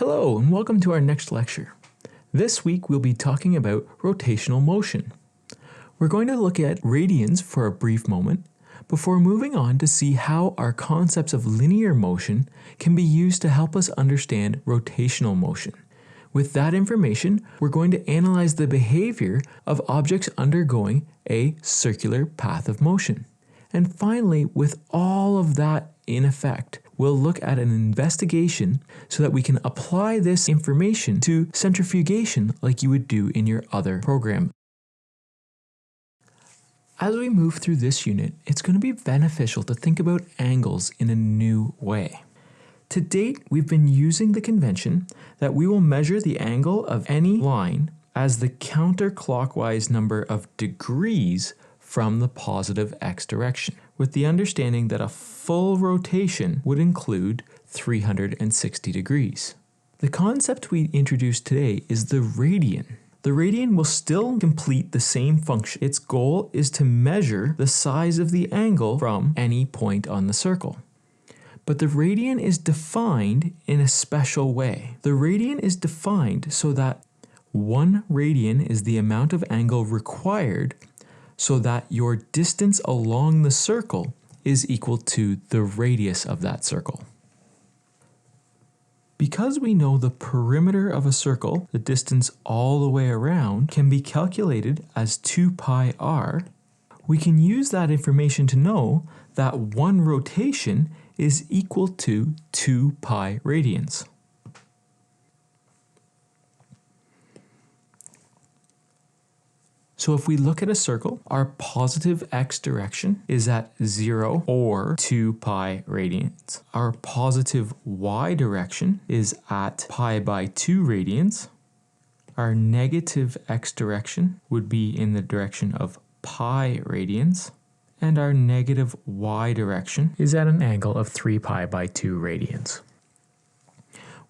Hello and welcome to our next lecture. This week we'll be talking about rotational motion. We're going to look at radians for a brief moment before moving on to see how our concepts of linear motion can be used to help us understand rotational motion. With that information, we're going to analyze the behavior of objects undergoing a circular path of motion. And finally, with all of that in effect, we'll look at an investigation so that we can apply this information to centrifugation like you would do in your other program. As we move through this unit, it's going to be beneficial to think about angles in a new way. To date, we've been using the convention that we will measure the angle of any line as the counterclockwise number of degrees from the positive x direction, with the understanding that a full rotation would include 360 degrees. The concept we introduced today is the radian. The radian will still complete the same function. Its goal is to measure the size of the angle from any point on the circle. But the radian is defined in a special way. The radian is defined so that 1 radian is the amount of angle required so that your distance along the circle is equal to the radius of that circle. Because we know the perimeter of a circle, the distance all the way around, can be calculated as 2 pi r, we can use that information to know that 1 rotation is equal to 2 pi radians. So if we look at a circle, our positive x direction is at 0 or 2 pi radians. Our positive y direction is at pi by 2 radians. Our negative x direction would be in the direction of pi radians. And our negative y direction is at an angle of 3 pi by 2 radians.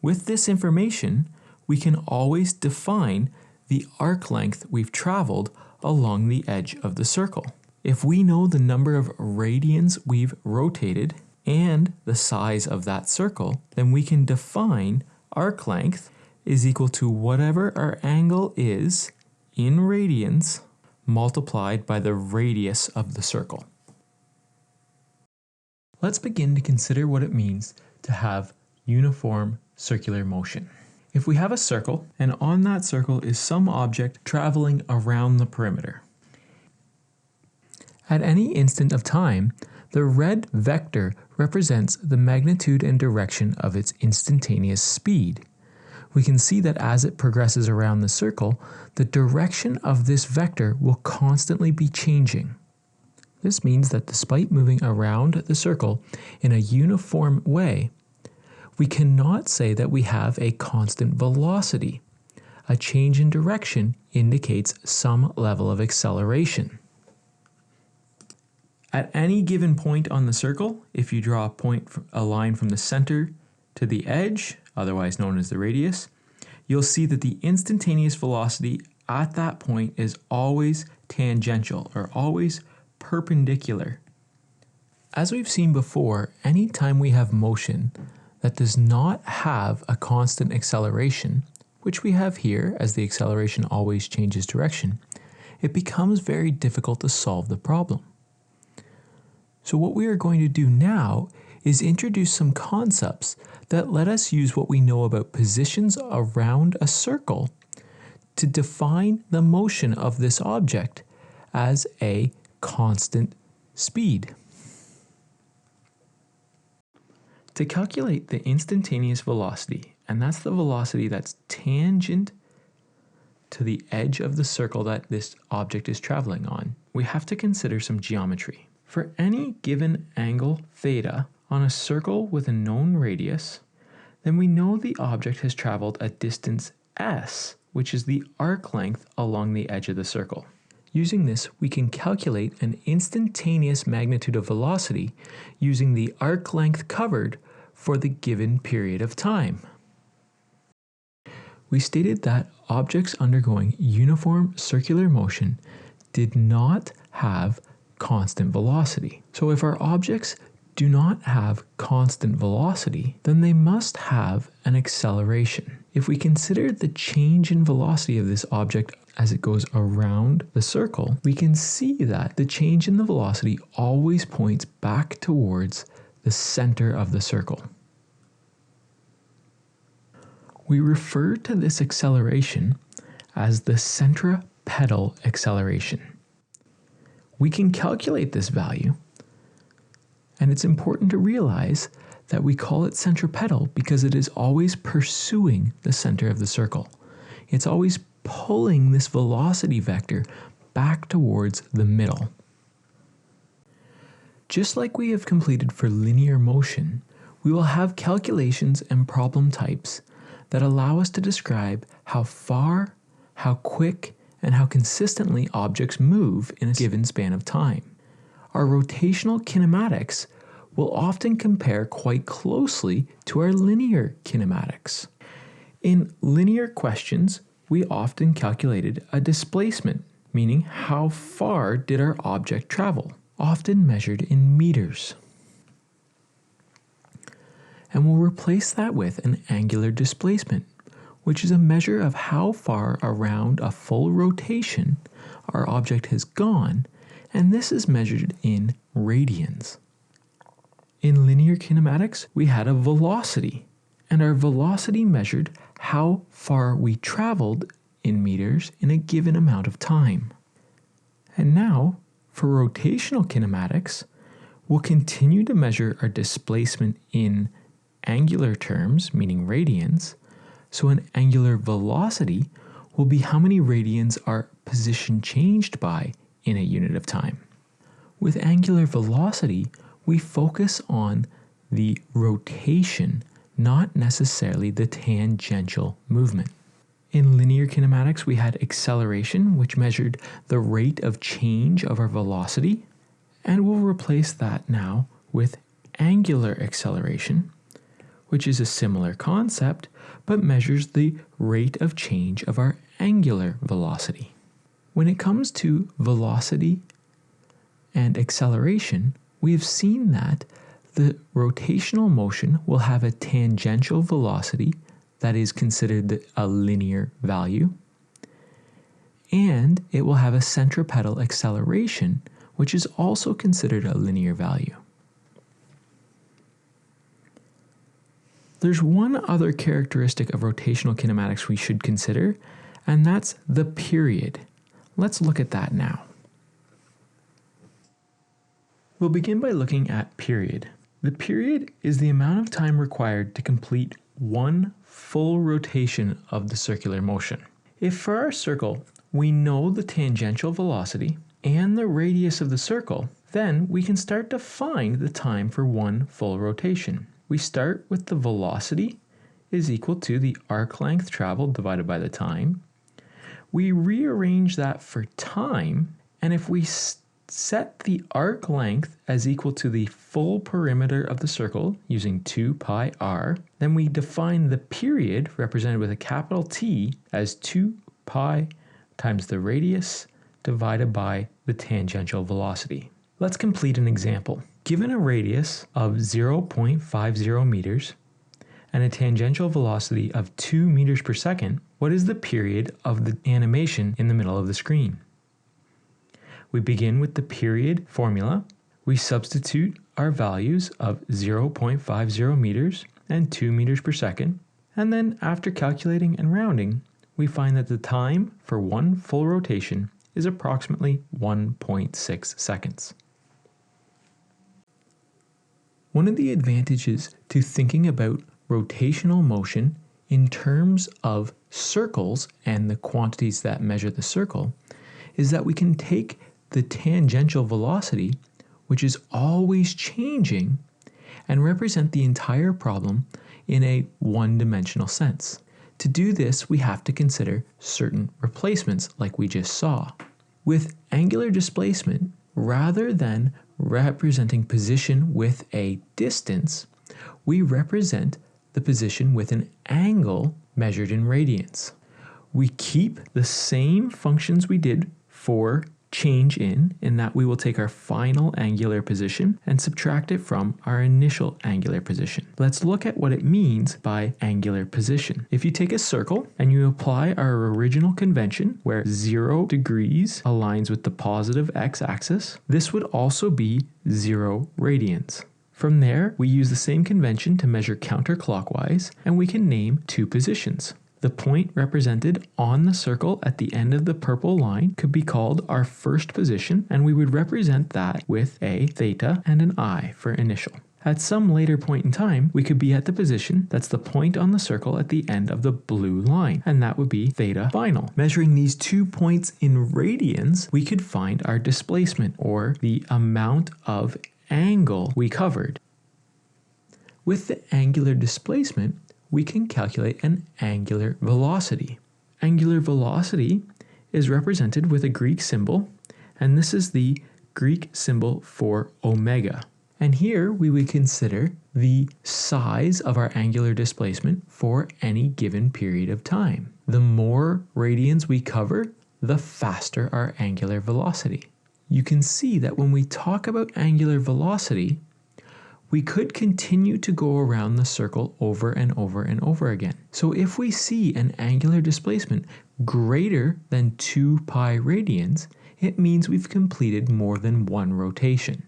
With this information, we can always define the arc length we've traveled along the edge of the circle. If we know the number of radians we've rotated and the size of that circle, then we can define arc length is equal to whatever our angle is in radians multiplied by the radius of the circle. Let's begin to consider what it means to have uniform circular motion. If we have a circle, and on that circle is some object traveling around the perimeter. At any instant of time, the red vector represents the magnitude and direction of its instantaneous speed. We can see that as it progresses around the circle, the direction of this vector will constantly be changing. This means that despite moving around the circle in a uniform way, we cannot say that we have a constant velocity. A change in direction indicates some level of acceleration. At any given point on the circle, if you draw a line from the center to the edge, otherwise known as the radius, you'll see that the instantaneous velocity at that point is always tangential, or always perpendicular. As we've seen before, anytime we have motion that does not have a constant acceleration, which we have here as the acceleration always changes direction, it becomes very difficult to solve the problem. So what we are going to do now is introduce some concepts that let us use what we know about positions around a circle to define the motion of this object as a constant speed. To calculate the instantaneous velocity, and that's the velocity that's tangent to the edge of the circle that this object is traveling on, we have to consider some geometry. For any given angle theta on a circle with a known radius, then we know the object has traveled a distance s, which is the arc length along the edge of the circle. Using this, we can calculate an instantaneous magnitude of velocity using the arc length covered for the given period of time. We stated that objects undergoing uniform circular motion did not have constant velocity. So if our objects do not have constant velocity, then they must have an acceleration. If we consider the change in velocity of this object as it goes around the circle, we can see that the change in the velocity always points back towards the center of the circle. We refer to this acceleration as the centripetal acceleration. We can calculate this value, and it's important to realize that we call it centripetal because it is always pursuing the center of the circle. It's always pulling this velocity vector back towards the middle. Just like we have completed for linear motion, we will have calculations and problem types that allow us to describe how far, how quick, and how consistently objects move in a given span of time. Our rotational kinematics will often compare quite closely to our linear kinematics. In linear questions, we often calculated a displacement, meaning how far did our object travel, often measured in meters. And we'll replace that with an angular displacement, which is a measure of how far around a full rotation our object has gone, and this is measured in radians. In linear kinematics, we had a velocity, and our velocity measured how far we traveled in meters in a given amount of time. And now, for rotational kinematics, we'll continue to measure our displacement in angular terms, meaning radians, so an angular velocity will be how many radians our position changed by in a unit of time. With angular velocity, we focus on the rotation, not necessarily the tangential movement. In linear kinematics, we had acceleration, which measured the rate of change of our velocity, and we'll replace that now with angular acceleration, which is a similar concept, but measures the rate of change of our angular velocity. When it comes to velocity and acceleration, we have seen that the rotational motion will have a tangential velocity that is considered a linear value, and it will have a centripetal acceleration, which is also considered a linear value. There's one other characteristic of rotational kinematics we should consider, and that's the period. Let's look at that now. We'll begin by looking at period. The period is the amount of time required to complete one full rotation of the circular motion. If for our circle we know the tangential velocity and the radius of the circle, then we can start to find the time for one full rotation. We start with the velocity is equal to the arc length traveled divided by the time. We rearrange that for time, and if we set the arc length as equal to the full perimeter of the circle using 2 pi r, then we define the period, represented with a capital T, as 2 pi times the radius divided by the tangential velocity. Let's complete an example. Given a radius of 0.50 meters and a tangential velocity of 2 meters per second, what is the period of the animation in the middle of the screen? We begin with the period formula. We substitute our values of 0.50 meters and 2 meters per second, and then after calculating and rounding, we find that the time for one full rotation is approximately 1.6 seconds. One of the advantages to thinking about rotational motion in terms of circles and the quantities that measure the circle is that we can take the tangential velocity, which is always changing, and represent the entire problem in a one-dimensional sense. To do this, we have to consider certain replacements like we just saw. With angular displacement, rather than representing position with a distance, we represent the position with an angle measured in radians. We keep the same functions we did for change in that we will take our final angular position and subtract it from our initial angular position. Let's look at what it means by angular position. If you take a circle and you apply our original convention where 0 degrees aligns with the positive x-axis, this would also be 0 radians. From there, we use the same convention to measure counterclockwise, and we can name 2 positions. The point represented on the circle at the end of the purple line could be called our first position, and we would represent that with a theta and an I for initial. At some later point in time, we could be at the position that's the point on the circle at the end of the blue line, and that would be theta final. Measuring these 2 points in radians, we could find our displacement, or the amount of angle we covered. With the angular displacement, we can calculate an angular velocity. Angular velocity is represented with a Greek symbol, and this is the Greek symbol for omega. And here we would consider the size of our angular displacement for any given period of time. The more radians we cover, the faster our angular velocity. You can see that when we talk about angular velocity, we could continue to go around the circle over and over and over again. So if we see an angular displacement greater than 2 pi radians, it means we've completed more than one rotation.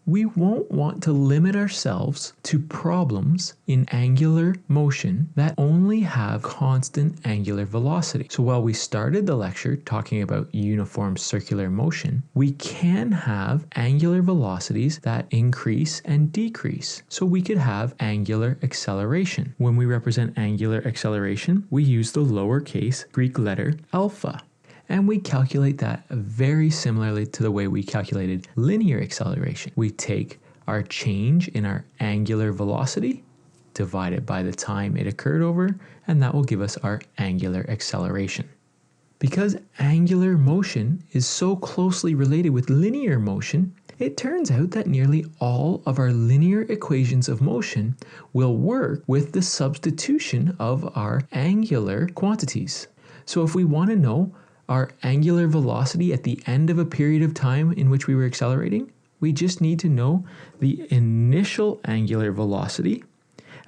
We won't want to limit ourselves to problems in angular motion that only have constant angular velocity. So while we started the lecture talking about uniform circular motion, we can have angular velocities that increase and decrease. So we could have angular acceleration. When we represent angular acceleration, we use the lowercase Greek letter alpha. And we calculate that very similarly to the way we calculated linear acceleration. We take our change in our angular velocity, divide it by the time it occurred over, and that will give us our angular acceleration. Because angular motion is so closely related with linear motion, it turns out that nearly all of our linear equations of motion will work with the substitution of our angular quantities. So if we want to know our angular velocity at the end of a period of time in which we were accelerating, we just need to know the initial angular velocity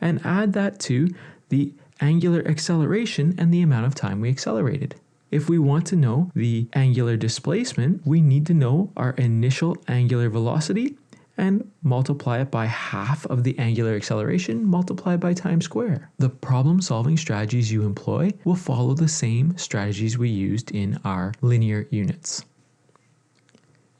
and add that to the angular acceleration and the amount of time we accelerated. If we want to know the angular displacement, we need to know our initial angular velocity and multiply it by half of the angular acceleration multiplied by time square. The problem-solving strategies you employ will follow the same strategies we used in our linear units.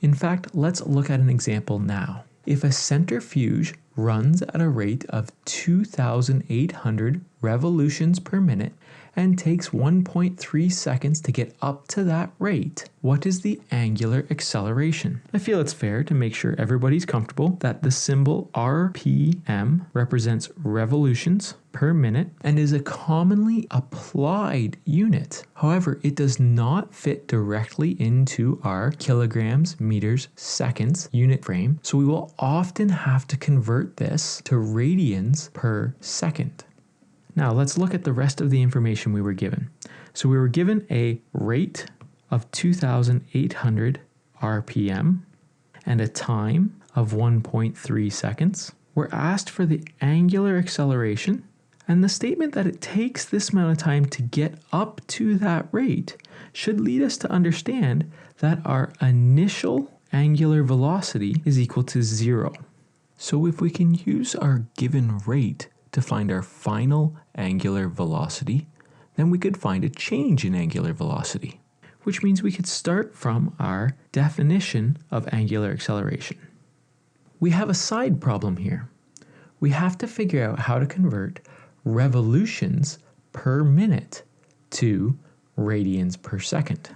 In fact, let's look at an example now. If a centrifuge runs at a rate of 2,800 revolutions per minute and takes 1.3 seconds to get up to that rate, what is the angular acceleration? I feel it's fair to make sure everybody's comfortable that the symbol RPM represents revolutions per minute and is a commonly applied unit. However, it does not fit directly into our kilograms, meters, seconds unit frame, so we will often have to convert this to radians per second. Now let's look at the rest of the information we were given. So we were given a rate of 2,800 RPM and a time of 1.3 seconds. We're asked for the angular acceleration, and the statement that it takes this amount of time to get up to that rate should lead us to understand that our initial angular velocity is equal to 0. So if we can use our given rate to find our final angular velocity, then we could find a change in angular velocity, which means we could start from our definition of angular acceleration. We have a side problem here. We have to figure out how to convert revolutions per minute to radians per second.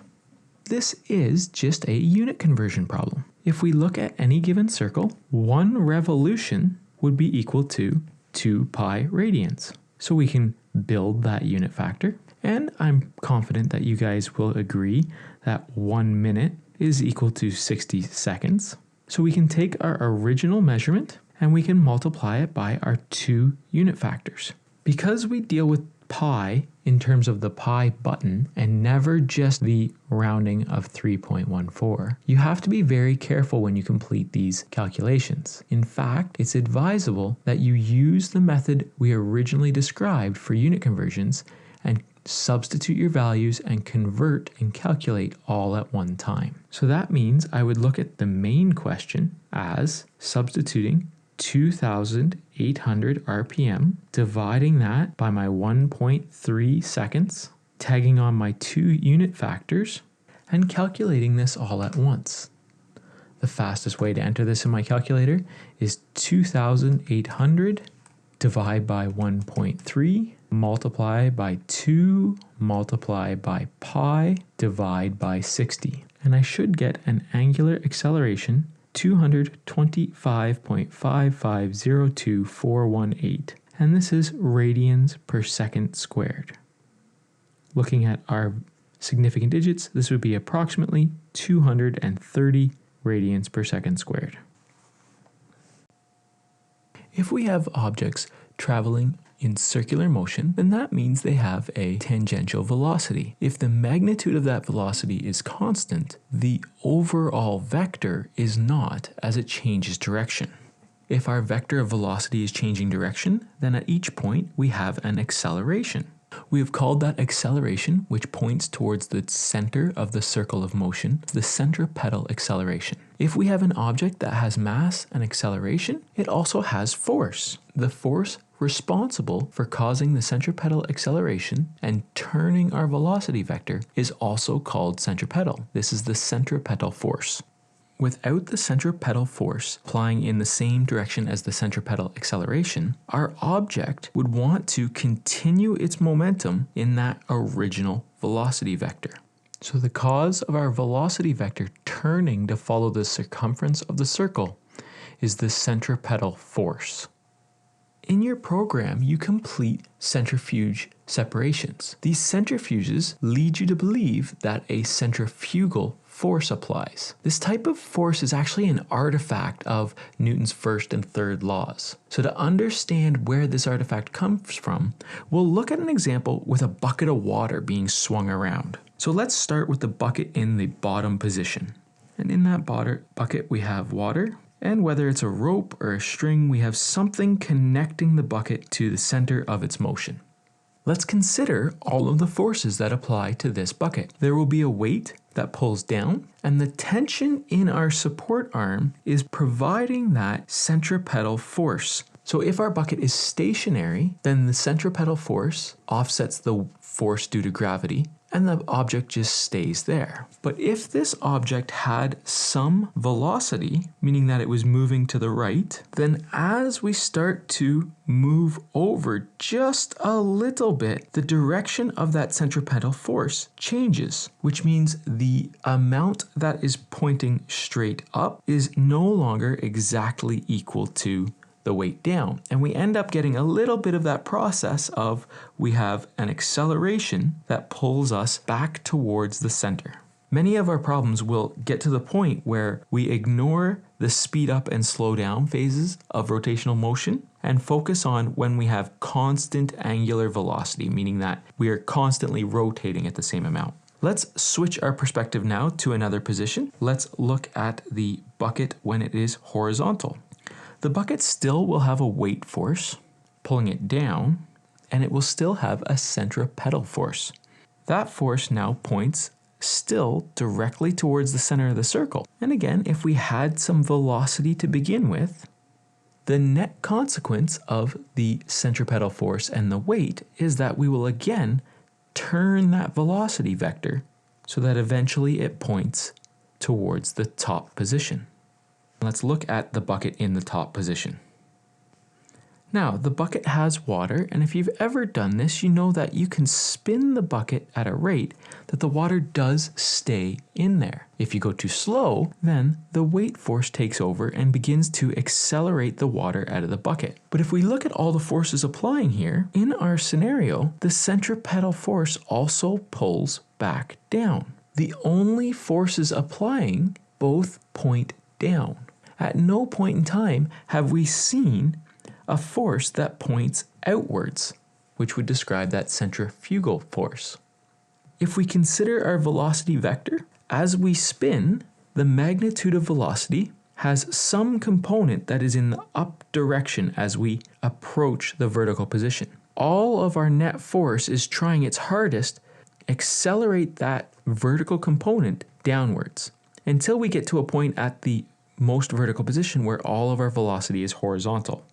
This is just a unit conversion problem. If we look at any given circle, 1 revolution would be equal to 2 pi radians. So we can build that unit factor, and I'm confident that you guys will agree that 1 minute is equal to 60 seconds. So we can take our original measurement and we can multiply it by our 2 unit factors. Because we deal with pi in terms of the pi button and never just the rounding of 3.14, you have to be very careful when you complete these calculations. In fact, it's advisable that you use the method we originally described for unit conversions and substitute your values and convert and calculate all at one time. So that means I would look at the main question as substituting 2,800 RPM, dividing that by my 1.3 seconds, tagging on my 2 unit factors, and calculating this all at once. The fastest way to enter this in my calculator is 2,800 divide by 1.3, multiply by 2, multiply by pi, divide by 60. And I should get an angular acceleration 225.5502418, and this is radians per second squared. Looking at our significant digits, this would be approximately 230 radians per second squared. If we have objects traveling in circular motion, then that means they have a tangential velocity. If the magnitude of that velocity is constant, the overall vector is not, as it changes direction. If our vector of velocity is changing direction, then at each point we have an acceleration. We have called that acceleration, which points towards the center of the circle of motion, the centripetal acceleration. If we have an object that has mass and acceleration, it also has force. The force responsible for causing the centripetal acceleration and turning our velocity vector is also called centripetal. This is the centripetal force. Without the centripetal force applying in the same direction as the centripetal acceleration, our object would want to continue its momentum in that original velocity vector. So the cause of our velocity vector turning to follow the circumference of the circle is the centripetal force. In your program, you complete centrifuge separations. These centrifuges lead you to believe that a centrifugal force applies. This type of force is actually an artifact of Newton's first and third laws. So to understand where this artifact comes from, we'll look at an example with a bucket of water being swung around. So let's start with the bucket in the bottom position. And in that bucket we have water. And whether it's a rope or a string, we have something connecting the bucket to the center of its motion. Let's consider all of the forces that apply to this bucket. There will be a weight that pulls down, and the tension in our support arm is providing that centripetal force. So if our bucket is stationary, then the centripetal force offsets the force due to gravity, and the object just stays there. But if this object had some velocity, meaning that it was moving to the right, then as we start to move over just a little bit, the direction of that centripetal force changes, which means the amount that is pointing straight up is no longer exactly equal to the weight down. And we end up getting a little bit of that process of we have an acceleration that pulls us back towards the center. Many of our problems will get to the point where we ignore the speed up and slow down phases of rotational motion and focus on when we have constant angular velocity, meaning that we are constantly rotating at the same amount. Let's switch our perspective now to another position. Let's look at the bucket when it is horizontal. The bucket still will have a weight force pulling it down, and it will still have a centripetal force. That force now points still directly towards the center of the circle. And again, if we had some velocity to begin with, the net consequence of the centripetal force and the weight is that we will again turn that velocity vector so that eventually it points towards the top position. Let's look at the bucket in the top position. Now, the bucket has water, and if you've ever done this, you know that you can spin the bucket at a rate that the water does stay in there. If you go too slow, then the weight force takes over and begins to accelerate the water out of the bucket. But if we look at all the forces applying here, in our scenario, the centripetal force also pulls back down. The only forces applying both point down. At no point in time have we seen a force that points outwards, which would describe that centrifugal force. If we consider our velocity vector, as we spin, the magnitude of velocity has some component that is in the up direction as we approach the vertical position. All of our net force is trying its hardest to accelerate that vertical component downwards until we get to a point at the most vertical position where all of our velocity is horizontal.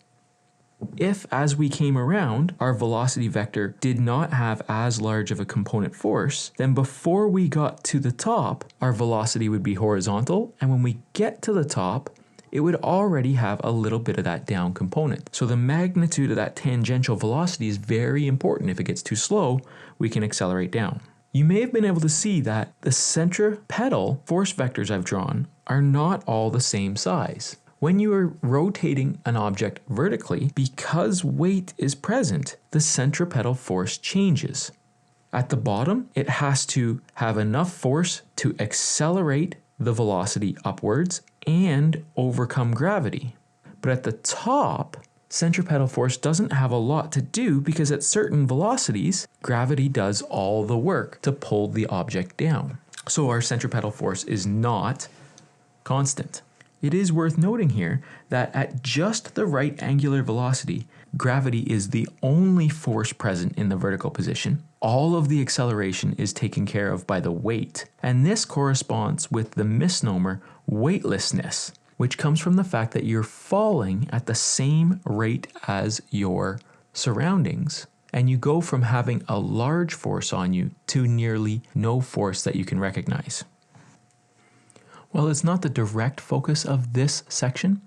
If, as we came around, our velocity vector did not have as large of a component force, then before we got to the top, our velocity would be horizontal, and when we get to the top, it would already have a little bit of that down component. So the magnitude of that tangential velocity is very important. If it gets too slow, we can accelerate down. You may have been able to see that the centripetal force vectors I've drawn are not all the same size. When you are rotating an object vertically, because weight is present, the centripetal force changes. At the bottom, it has to have enough force to accelerate the velocity upwards and overcome gravity. But at the top, centripetal force doesn't have a lot to do because at certain velocities, gravity does all the work to pull the object down. So our centripetal force is not constant. It is worth noting here that at just the right angular velocity, gravity is the only force present in the vertical position. All of the acceleration is taken care of by the weight, and this corresponds with the misnomer weightlessness, which comes from the fact that you're falling at the same rate as your surroundings, and you go from having a large force on you to nearly no force that you can recognize. While it's not the direct focus of this section,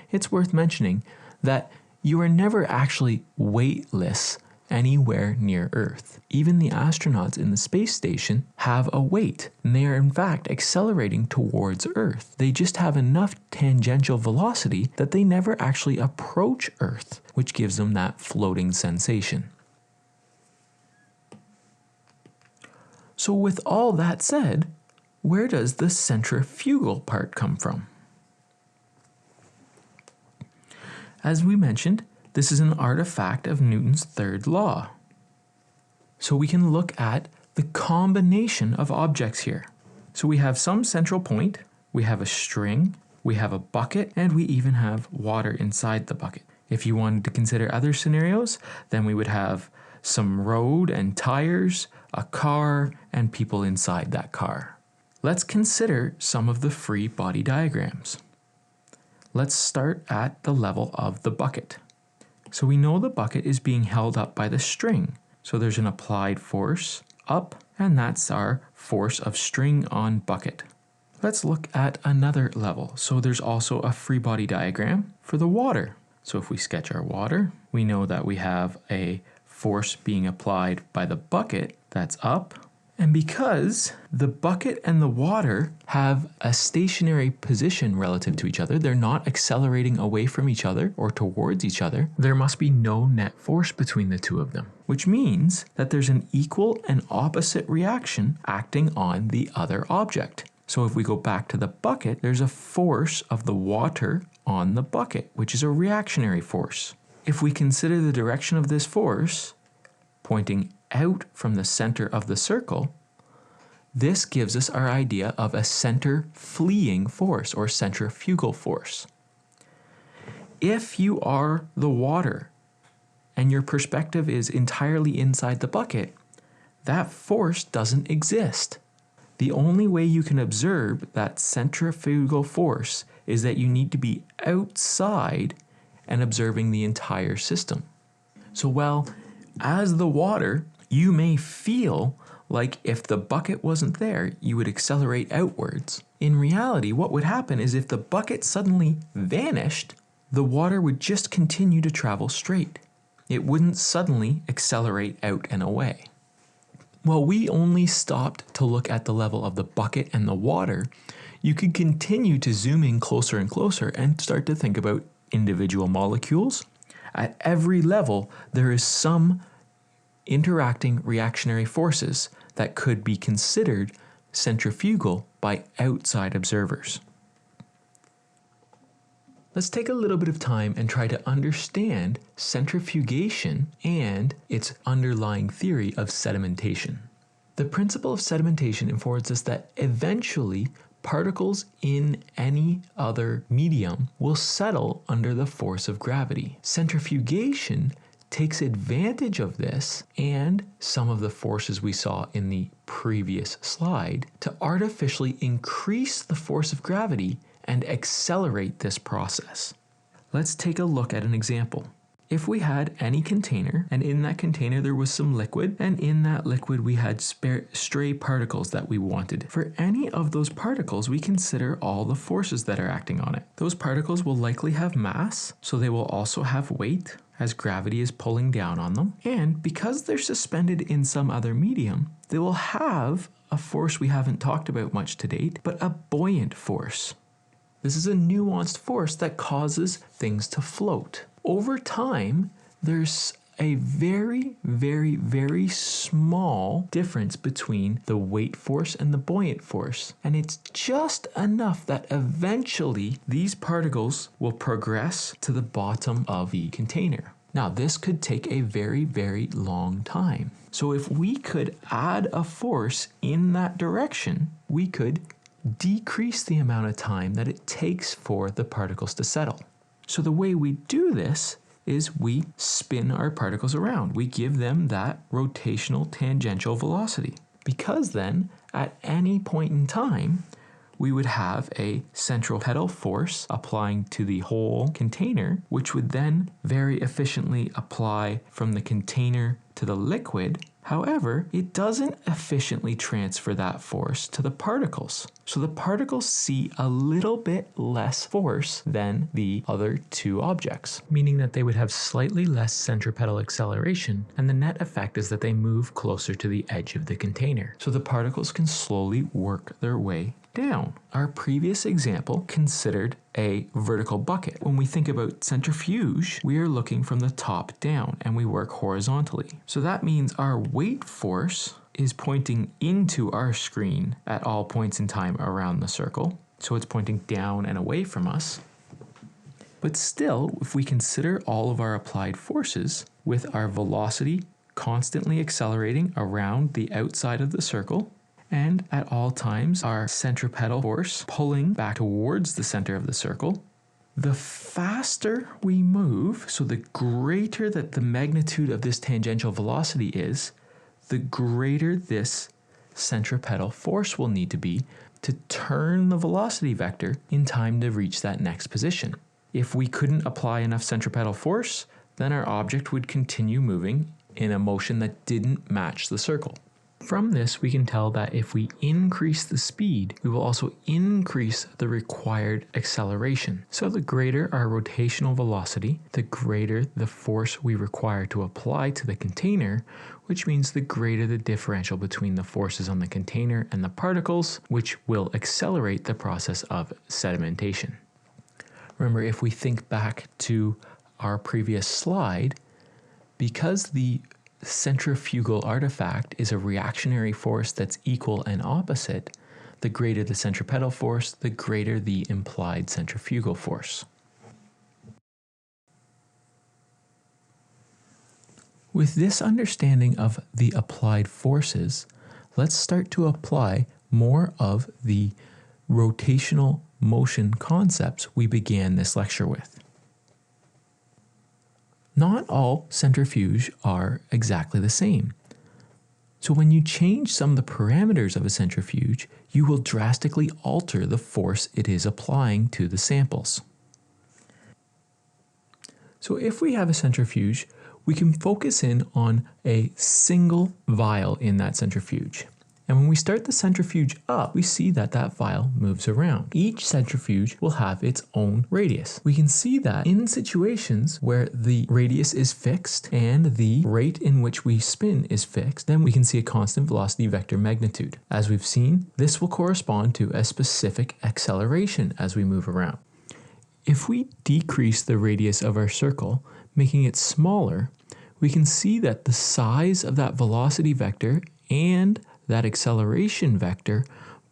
it's worth mentioning that you are never actually weightless anywhere near Earth. Even the astronauts in the space station have a weight, and they are in fact accelerating towards Earth. They just have enough tangential velocity that they never actually approach Earth, which gives them that floating sensation. So with all that said, where does the centrifugal part come from? As we mentioned, this is an artifact of Newton's third law. So we can look at the combination of objects here. So we have some central point, we have a string, we have a bucket, and we even have water inside the bucket. If you wanted to consider other scenarios, then we would have some road and tires, a car, and people inside that car. Let's consider some of the free body diagrams. Let's start at the level of the bucket. So we know the bucket is being held up by the string. So there's an applied force up, and that's our force of string on bucket. Let's look at another level. So there's also a free body diagram for the water. So if we sketch our water, we know that we have a force being applied by the bucket that's up. And because the bucket and the water have a stationary position relative to each other, they're not accelerating away from each other or towards each other, there must be no net force between the two of them, which means that there's an equal and opposite reaction acting on the other object. So if we go back to the bucket, there's a force of the water on the bucket, which is a reactionary force. If we consider the direction of this force pointing out from the center of the circle, this gives us our idea of a center fleeing force or centrifugal force. If you are the water and your perspective is entirely inside the bucket, that force doesn't exist. The only way you can observe that centrifugal force is that you need to be outside and observing the entire system. So while as the water, you may feel like if the bucket wasn't there, you would accelerate outwards. In reality, what would happen is if the bucket suddenly vanished, the water would just continue to travel straight. It wouldn't suddenly accelerate out and away. While we only stopped to look at the level of the bucket and the water, you could continue to zoom in closer and closer and start to think about individual molecules. At every level, there is some interacting reactionary forces that could be considered centrifugal by outside observers. Let's take a little bit of time and try to understand centrifugation and its underlying theory of sedimentation. The principle of sedimentation affords us that eventually particles in any other medium will settle under the force of gravity. Centrifugation takes advantage of this and some of the forces we saw in the previous slide to artificially increase the force of gravity and accelerate this process. Let's take a look at an example. If we had any container, and in that container there was some liquid, and in that liquid we had stray particles that we wanted. For any of those particles, we consider all the forces that are acting on it. Those particles will likely have mass, so they will also have weight, as gravity is pulling down on them. And because they're suspended in some other medium, they will have a force we haven't talked about much to date, but a buoyant force. This is a nuanced force that causes things to float. Over time, there's a very, very, very small difference between the weight force and the buoyant force. And it's just enough that eventually these particles will progress to the bottom of the container. Now, this could take a very, very long time. So if we could add a force in that direction, we could decrease the amount of time that it takes for the particles to settle. So the way we do this is we spin our particles around. We give them that rotational tangential velocity. Because then, at any point in time, we would have a centripetal force applying to the whole container, which would then very efficiently apply from the container to the liquid. However, it doesn't efficiently transfer that force to the particles. So the particles see a little bit less force than the other two objects, meaning that they would have slightly less centripetal acceleration, and the net effect is that they move closer to the edge of the container. So the particles can slowly work their way down. Our previous example considered a vertical bucket. When we think about centrifuge, we are looking from the top down and we work horizontally. So that means our weight force is pointing into our screen at all points in time around the circle. So it's pointing down and away from us. But still, if we consider all of our applied forces with our velocity constantly accelerating around the outside of the circle, and at all times our centripetal force pulling back towards the center of the circle, the faster we move, so the greater that the magnitude of this tangential velocity is, the greater this centripetal force will need to be to turn the velocity vector in time to reach that next position. If we couldn't apply enough centripetal force, then our object would continue moving in a motion that didn't match the circle. From this, we can tell that if we increase the speed, we will also increase the required acceleration. So the greater our rotational velocity, the greater the force we require to apply to the container, which means the greater the differential between the forces on the container and the particles, which will accelerate the process of sedimentation. Remember, if we think back to our previous slide, because the centrifugal artifact is a reactionary force that's equal and opposite, the greater the centripetal force, the greater the implied centrifugal force. With this understanding of the applied forces, let's start to apply more of the rotational motion concepts we began this lecture with. Not all centrifuge are exactly the same. So when you change some of the parameters of a centrifuge, you will drastically alter the force it is applying to the samples. So if we have a centrifuge, we can focus in on a single vial in that centrifuge. And when we start the centrifuge up, we see that that vial moves around. Each centrifuge will have its own radius. We can see that in situations where the radius is fixed and the rate in which we spin is fixed, then we can see a constant velocity vector magnitude. As we've seen, this will correspond to a specific acceleration as we move around. If we decrease the radius of our circle, making it smaller, we can see that the size of that velocity vector and that acceleration vector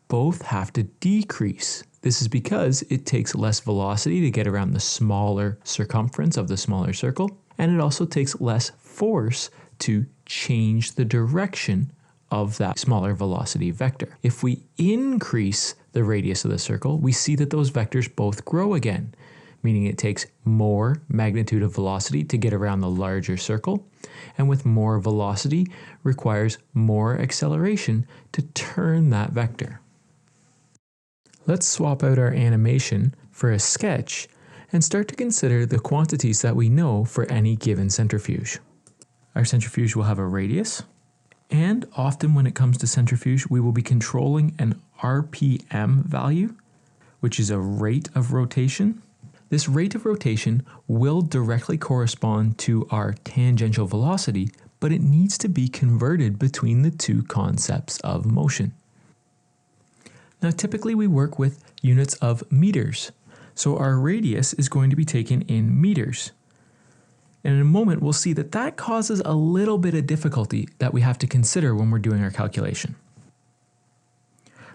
both have to decrease. This is because it takes less velocity to get around the smaller circumference of the smaller circle, and it also takes less force to change the direction of that smaller velocity vector. If we increase the radius of the circle, we see that those vectors both grow again, meaning it takes more magnitude of velocity to get around the larger circle, and with more velocity requires more acceleration to turn that vector. Let's swap out our animation for a sketch and start to consider the quantities that we know for any given centrifuge. Our centrifuge will have a radius, and often when it comes to centrifuge, we will be controlling an RPM value, which is a rate of rotation. This rate of rotation will directly correspond to our tangential velocity, but it needs to be converted between the two concepts of motion. Now, typically we work with units of meters, so our radius is going to be taken in meters. And in a moment, we'll see that that causes a little bit of difficulty that we have to consider when we're doing our calculation.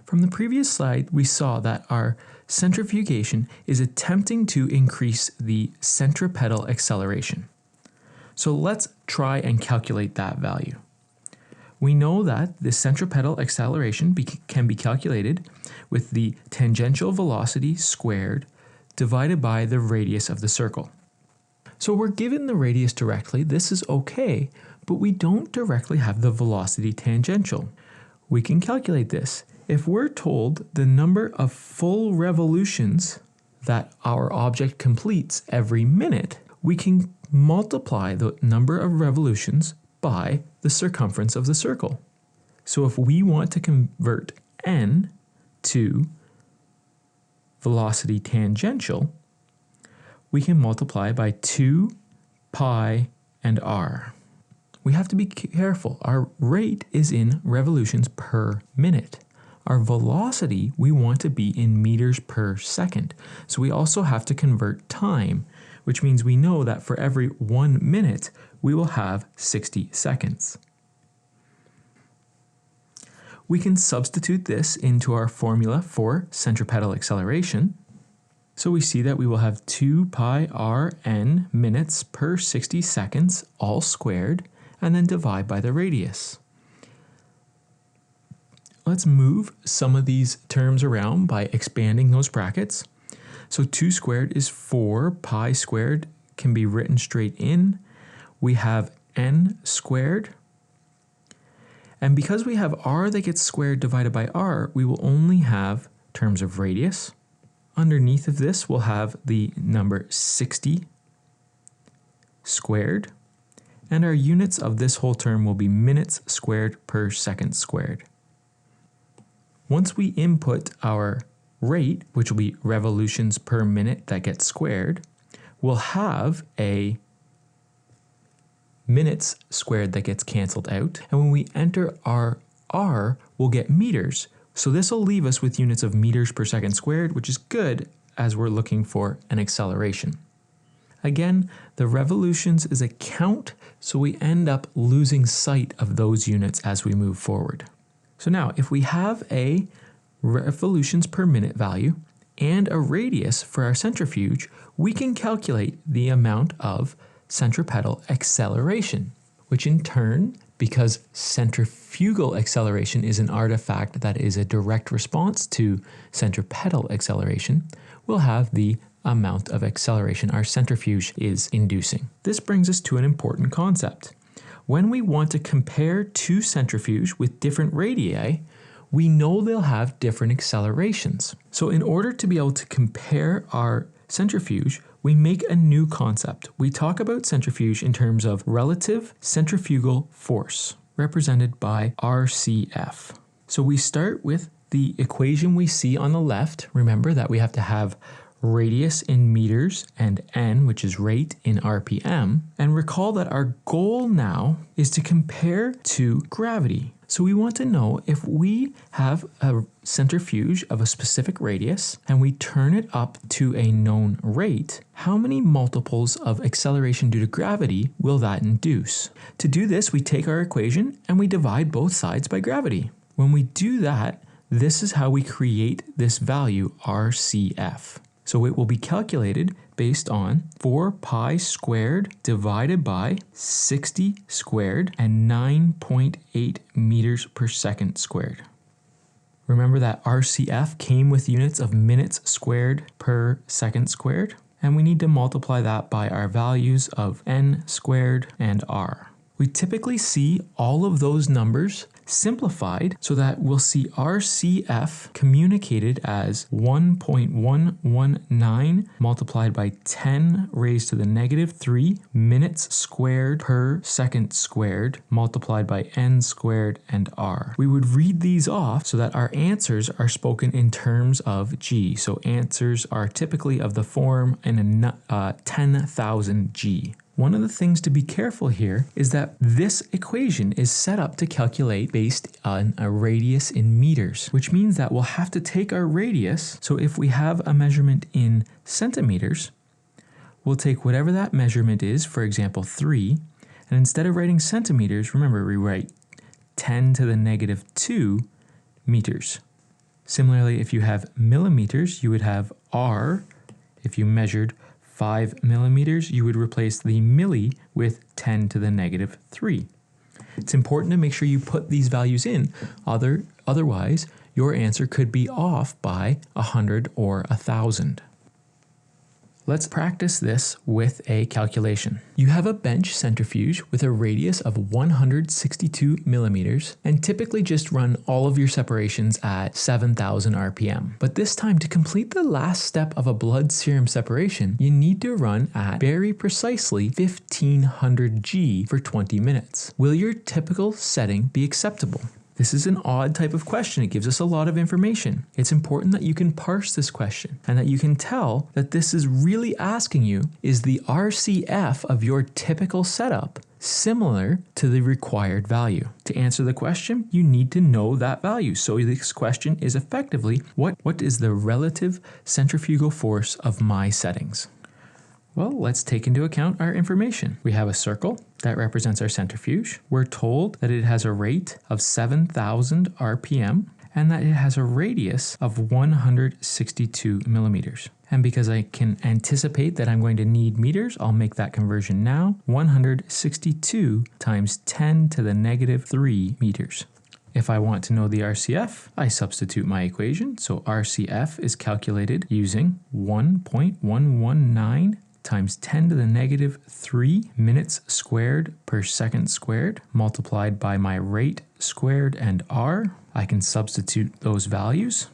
From the previous slide, we saw that our centrifugation is attempting to increase the centripetal acceleration. So let's try and calculate that value. We know that the centripetal acceleration can be calculated with the tangential velocity squared divided by the radius of the circle. So we're given the radius directly, this is okay, but we don't directly have the velocity tangential. We can calculate this. If we're told the number of full revolutions that our object completes every minute, we can multiply the number of revolutions by the circumference of the circle. So if we want to convert n to velocity tangential, we can multiply by 2, pi, and r. We have to be careful. Our rate is in revolutions per minute. Our velocity, we want to be in meters per second. So we also have to convert time, which means we know that for every 1 minute, we will have 60 seconds. We can substitute this into our formula for centripetal acceleration. So we see that we will have 2 pi r n minutes per 60 seconds, all squared, and then divide by the radius. Let's move some of these terms around by expanding those brackets. So 2 squared is 4, pi squared can be written straight in. We have n squared. And because we have r that gets squared divided by r, we will only have terms of radius. Underneath of this, we'll have the number 60 squared. And our units of this whole term will be minutes squared per second squared. Once we input our rate, which will be revolutions per minute that gets squared, we'll have a minutes squared that gets canceled out. And when we enter our r, we'll get meters. So this will leave us with units of meters per second squared, which is good as we're looking for an acceleration. Again, the revolutions is a count, so we end up losing sight of those units as we move forward. So now, if we have a revolutions per minute value and a radius for our centrifuge, we can calculate the amount of centripetal acceleration, which in turn, because centrifugal acceleration is an artifact that is a direct response to centripetal acceleration, will have the amount of acceleration our centrifuge is inducing. This brings us to an important concept. When we want to compare two centrifuges with different radii, we know they'll have different accelerations. So in order to be able to compare our centrifuge, we make a new concept. We talk about centrifuge in terms of relative centrifugal force, represented by RCF. So we start with the equation we see on the left. Remember that we have to have radius in meters and n, which is rate, in RPM. And recall that our goal now is to compare to gravity. So we want to know if we have a centrifuge of a specific radius and we turn it up to a known rate, how many multiples of acceleration due to gravity will that induce? To do this, we take our equation and we divide both sides by gravity. When we do that, this is how we create this value RCF. So it will be calculated based on 4 pi squared divided by 60 squared and 9.8 meters per second squared. Remember that RCF came with units of minutes squared per second squared, and we need to multiply that by our values of n squared and r. We typically see all of those numbers simplified so that we'll see RCF communicated as 1.119 multiplied by 10 raised to the negative 3 minutes squared per second squared multiplied by n squared and r. We would read these off so that our answers are spoken in terms of g. So answers are typically of the form in a 10,000 g. One of the things to be careful here is that this equation is set up to calculate based on a radius in meters, which means that we'll have to take our radius. So if we have a measurement in centimeters, we'll take whatever that measurement is, for example, 3, and instead of writing centimeters, remember we write 10 to the negative 2 meters. Similarly, if you have millimeters, you would have r. If you measured 5 millimeters, you would replace the milli with 10 to the negative 3. It's important to make sure you put these values in, otherwise your answer could be off by 100 or 1,000. Let's practice this with a calculation. You have a bench centrifuge with a radius of 162 millimeters and typically just run all of your separations at 7,000 RPM. But this time, to complete the last step of a blood serum separation, you need to run at very precisely 1500 G for 20 minutes. Will your typical setting be acceptable? This is an odd type of question. It gives us a lot of information. It's important that you can parse this question and that you can tell that this is really asking you, is the RCF of your typical setup similar to the required value? To answer the question, you need to know that value. So this question is effectively, what is the relative centrifugal force of my settings? Well, let's take into account our information. We have a circle that represents our centrifuge. We're told that it has a rate of 7,000 RPM and that it has a radius of 162 millimeters. And because I can anticipate that I'm going to need meters, I'll make that conversion now. 162 times 10 to the negative 3 meters. If I want to know the RCF, I substitute my equation. So RCF is calculated using 1.119 times 10 to the negative 3 minutes squared per second squared multiplied by my rate squared and r. I can substitute those values.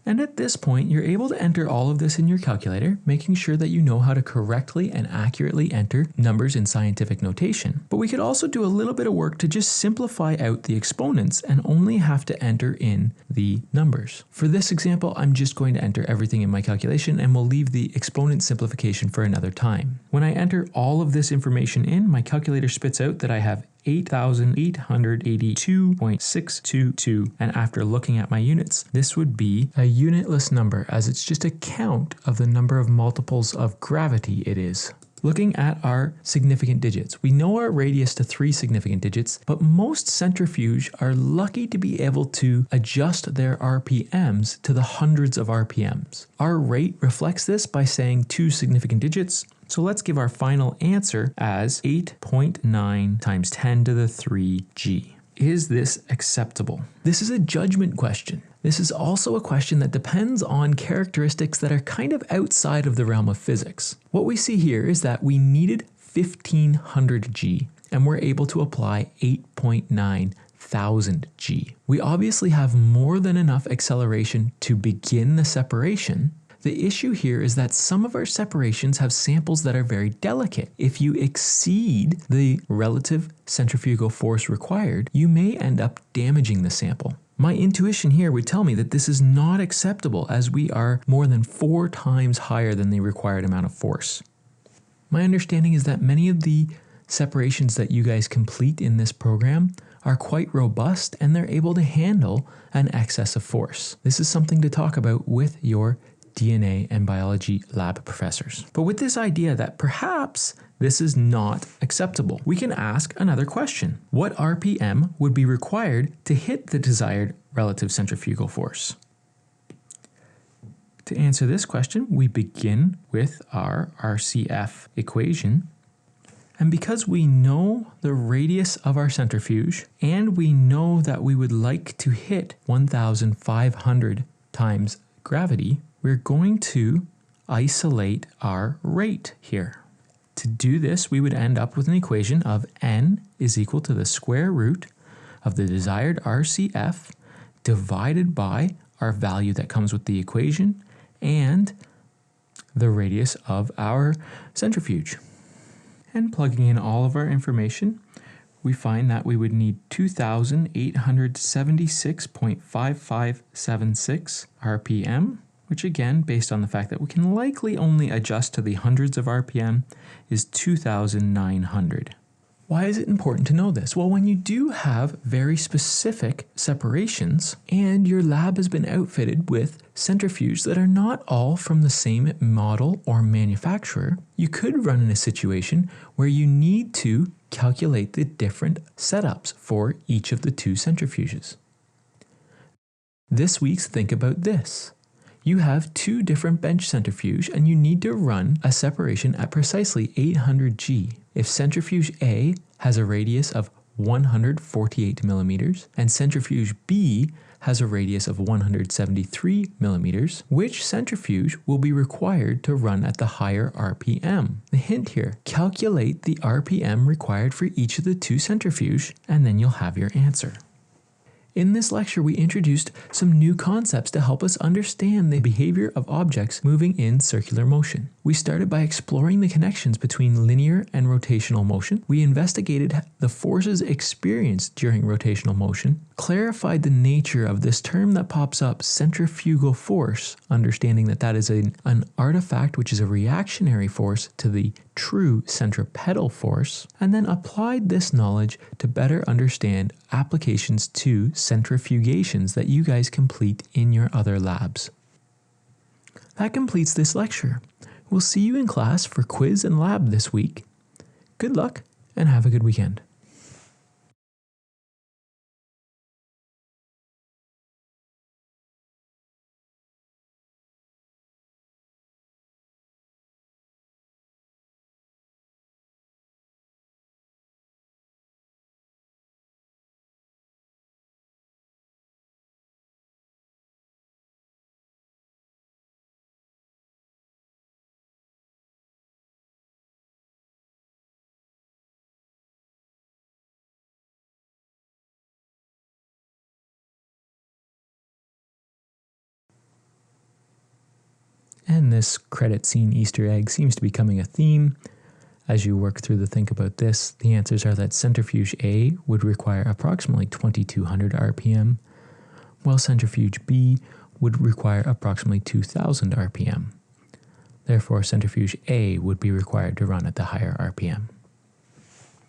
And at this point, you're able to enter all of this in your calculator, making sure that you know how to correctly and accurately enter numbers in scientific notation. But we could also do a little bit of work to just simplify out the exponents and only have to enter in the numbers. For this example, I'm just going to enter everything in my calculation and we'll leave the exponent simplification for another time. When I enter all of this information in, my calculator spits out that I have 8,882.622, and after looking at my units, this would be a unitless number as it's just a count of the number of multiples of gravity it is. Looking at our significant digits, we know our radius to 3 significant digits, but most centrifuge are lucky to be able to adjust their RPMs to the hundreds of RPMs. Our rate reflects this by saying 2 significant digits. So let's give our final answer as 8.9 times 10 to the 3 G. Is this acceptable? This is a judgment question. This is also a question that depends on characteristics that are kind of outside of the realm of physics. What we see here is that we needed 1500 G and we're able to apply 8.9 thousand G. We obviously have more than enough acceleration to begin the separation. The issue here is that some of our separations have samples that are very delicate. If you exceed the relative centrifugal force required, you may end up damaging the sample. My intuition here would tell me that this is not acceptable as we are more than 4 times higher than the required amount of force. My understanding is that many of the separations that you guys complete in this program are quite robust and they're able to handle an excess of force. This is something to talk about with your DNA and biology lab professors. But with this idea that perhaps This is not acceptable. We can ask another question. What RPM would be required to hit the desired relative centrifugal force? To answer this question, we begin with our RCF equation. And because we know the radius of our centrifuge, and we know that we would like to hit 1,500 times gravity, we're going to isolate our rate here. To do this, we would end up with an equation of N is equal to the square root of the desired RCF divided by our value that comes with the equation and the radius of our centrifuge. And plugging in all of our information, we find that we would need 2,876.5576 RPM, which again, based on the fact that we can likely only adjust to the hundreds of RPM, is 2,900. Why is it important to know this? Well, when you do have very specific separations and your lab has been outfitted with centrifuges that are not all from the same model or manufacturer, you could run in a situation where you need to calculate the different setups for each of the two centrifuges. This week's Think About This. You have two different bench centrifuge and you need to run a separation at precisely 800 G. If centrifuge A has a radius of 148 millimeters and centrifuge B has a radius of 173 millimeters, which centrifuge will be required to run at the higher RPM? The hint here, calculate the RPM required for each of the two centrifuge and then you'll have your answer. In this lecture, we introduced some new concepts to help us understand the behavior of objects moving in circular motion. We started by exploring the connections between linear and rotational motion. We investigated the forces experienced during rotational motion, clarified the nature of this term that pops up, centrifugal force, understanding that that is an artifact which is a reactionary force to the true centripetal force, and then applied this knowledge to better understand applications to centrifugations that you guys complete in your other labs. That completes this lecture. We'll see you in class for quiz and lab this week. Good luck and have a good weekend. And this credit scene Easter egg seems to be becoming a theme. As you work through the Think About This, the answers are that centrifuge A would require approximately 2,200 RPM, while centrifuge B would require approximately 2,000 RPM. Therefore, centrifuge A would be required to run at the higher RPM.